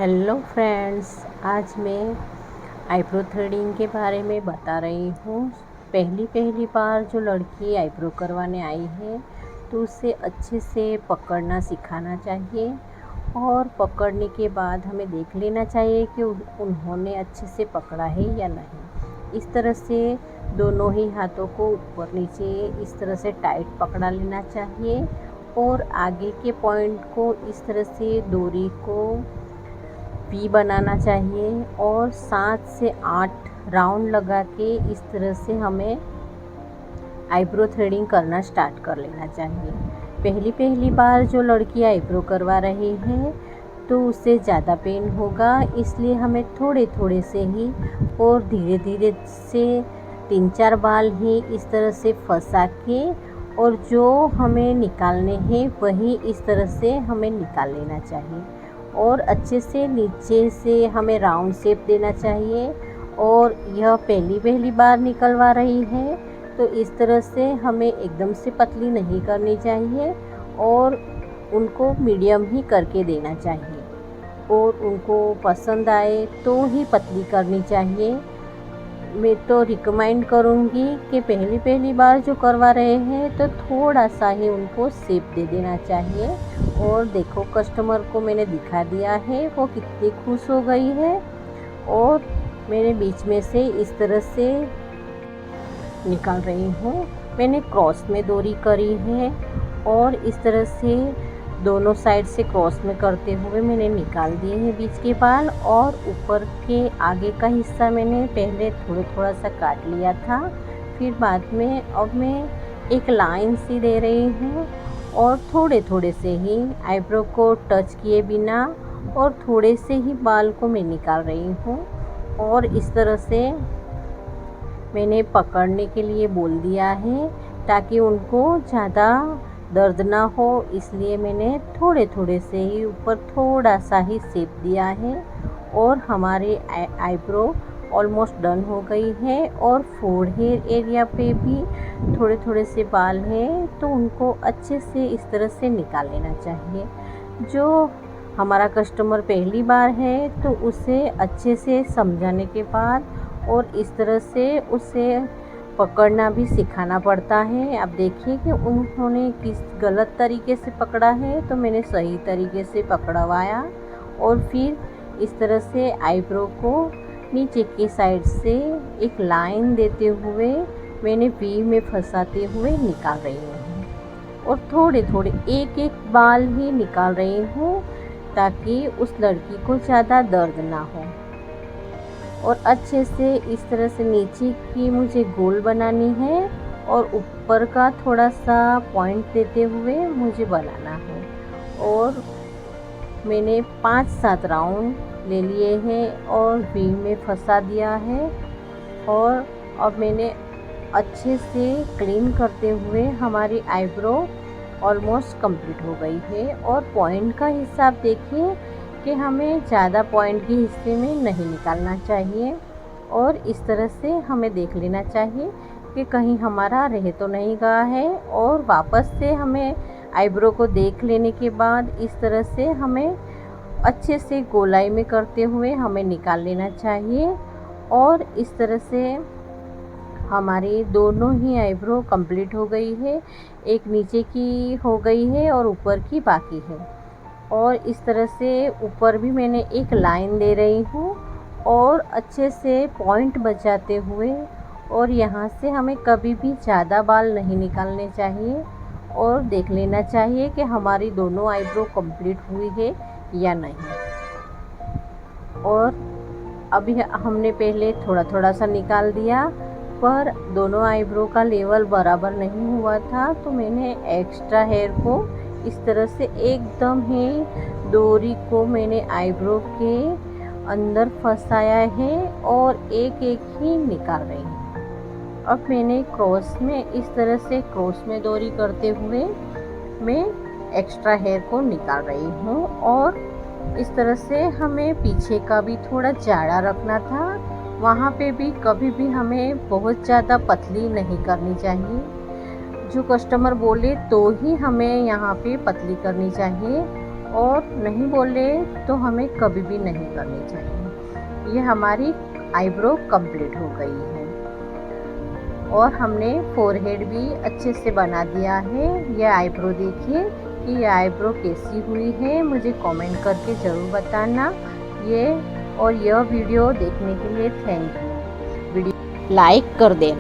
Hello friends, आज मैं eyebrow threading के बारे में बता रही हूँ। पहली बार जो लड़की आईब्रो करवाने आई है तो उसे अच्छे से पकड़ना सिखाना चाहिए और पकड़ने के बाद हमें देख लेना चाहिए कि उन्होंने अच्छे से पकड़ा है या नहीं। इस तरह से दोनों ही हाथों को ऊपर नीचे इस तरह से टाइट पकड़ा लेना चाहिए और आगे के पॉइंट को इस तरह से डोरी को वी बनाना चाहिए और 7 से 8 राउंड लगा के इस तरह से हमें आईब्रो थ्रेडिंग करना स्टार्ट कर लेना चाहिए। पहली बार जो लड़की आईब्रो करवा रही है तो उससे ज़्यादा पेन होगा, इसलिए हमें थोड़े थोड़े से ही और धीरे धीरे से 3-4 बाल ही इस तरह से फंसा के और जो हमें निकालने हैं वही इस तरह से हमें निकाल लेना चाहिए और अच्छे से नीचे से हमें राउंड शेप देना चाहिए। और यह पहली बार निकलवा रही है तो इस तरह से हमें एकदम से पतली नहीं करनी चाहिए और उनको मीडियम ही करके देना चाहिए और उनको पसंद आए तो ही पतली करनी चाहिए। मैं तो रिकमेंड करूँगी कि पहली बार जो करवा रहे हैं तो थोड़ा सा ही उनको शेप दे देना चाहिए। और देखो, कस्टमर को मैंने दिखा दिया है वो कितनी खुश हो गई है। और मैंने बीच में से इस तरह से निकाल रही हूँ। मैंने क्रॉस में डोरी करी है और इस तरह से दोनों साइड से क्रॉस में करते हुए मैंने निकाल दिए हैं बीच के बाल। और ऊपर के आगे का हिस्सा मैंने पहले थोड़ा सा काट लिया था, फिर बाद में अब मैं एक लाइन सी दे रही हूँ और थोड़े थोड़े से ही आईब्रो को टच किए बिना और थोड़े से ही बाल को मैं निकाल रही हूँ। और इस तरह से मैंने पकड़ने के लिए बोल दिया है ताकि उनको ज़्यादा दर्द ना हो, इसलिए मैंने थोड़े थोड़े से ही ऊपर थोड़ा सा ही शेप दिया है। और हमारे आईब्रो ऑलमोस्ट डन हो गई है और फोरहेड एरिया पे भी थोड़े थोड़े से बाल हैं तो उनको अच्छे से इस तरह से निकाल लेना चाहिए। जो हमारा कस्टमर पहली बार है तो उसे अच्छे से समझाने के बाद और इस तरह से उसे पकड़ना भी सिखाना पड़ता है। अब देखिए कि उन्होंने किस गलत तरीके से पकड़ा है तो मैंने सही तरीके से पकड़वाया और फिर इस तरह से आईब्रो को नीचे की साइड से एक लाइन देते हुए मैंने वी में फंसाते हुए निकाल रही हूँ और थोड़े थोड़े एक बाल ही निकाल रही हूँ ताकि उस लड़की को ज़्यादा दर्द ना हो। और अच्छे से इस तरह से नीचे की मुझे गोल बनानी है और ऊपर का थोड़ा सा पॉइंट देते हुए मुझे बनाना है। और मैंने 5-7 राउंड ले लिए हैं और वी में फंसा दिया है। और अब मैंने अच्छे से क्लीन करते हुए हमारी आईब्रो ऑलमोस्ट कंप्लीट हो गई है। और पॉइंट का हिसाब देखिए कि हमें ज़्यादा पॉइंट के हिस्से में नहीं निकालना चाहिए और इस तरह से हमें देख लेना चाहिए कि कहीं हमारा रह तो नहीं गया है। और वापस से हमें आईब्रो को देख लेने के बाद इस तरह से हमें अच्छे से गोलाई में करते हुए हमें निकाल लेना चाहिए। और इस तरह से हमारी दोनों ही आईब्रो कंप्लीट हो गई है, एक नीचे की हो गई है और ऊपर की बाकी है। और इस तरह से ऊपर भी मैंने एक लाइन दे रही हूँ और अच्छे से पॉइंट बचाते हुए। और यहाँ से हमें कभी भी ज़्यादा बाल नहीं निकालने चाहिए और देख लेना चाहिए कि हमारी दोनों आईब्रो कंप्लीट हुई है या नहीं। और अभी हमने पहले थोड़ा सा निकाल दिया पर दोनों आईब्रो का लेवल बराबर नहीं हुआ था तो मैंने एक्स्ट्रा हेयर को इस तरह से एकदम ही डोरी को मैंने आईब्रो के अंदर फंसाया है और एक ही निकाल रही हूँ। अब मैंने क्रॉस में इस तरह से क्रॉस में डोरी करते हुए मैं एक्स्ट्रा हेयर को निकाल रही हूँ। और इस तरह से हमें पीछे का भी थोड़ा जाड़ा रखना था, वहाँ पे भी कभी भी हमें बहुत ज़्यादा पतली नहीं करनी चाहिए। जो कस्टमर बोले तो ही हमें यहाँ पे पतली करनी चाहिए। और नहीं बोले तो हमें कभी भी नहीं करनी चाहिए। ये हमारी आईब्रो कंप्लीट हो गई है और हमने फोरहेड भी अच्छे से बना दिया है। ये आईब्रो देखिए कि ये आईब्रो कैसी हुई है, मुझे कमेंट करके ज़रूर बताना। यह वीडियो देखने के लिए थैंक यू। वीडियो लाइक कर देना।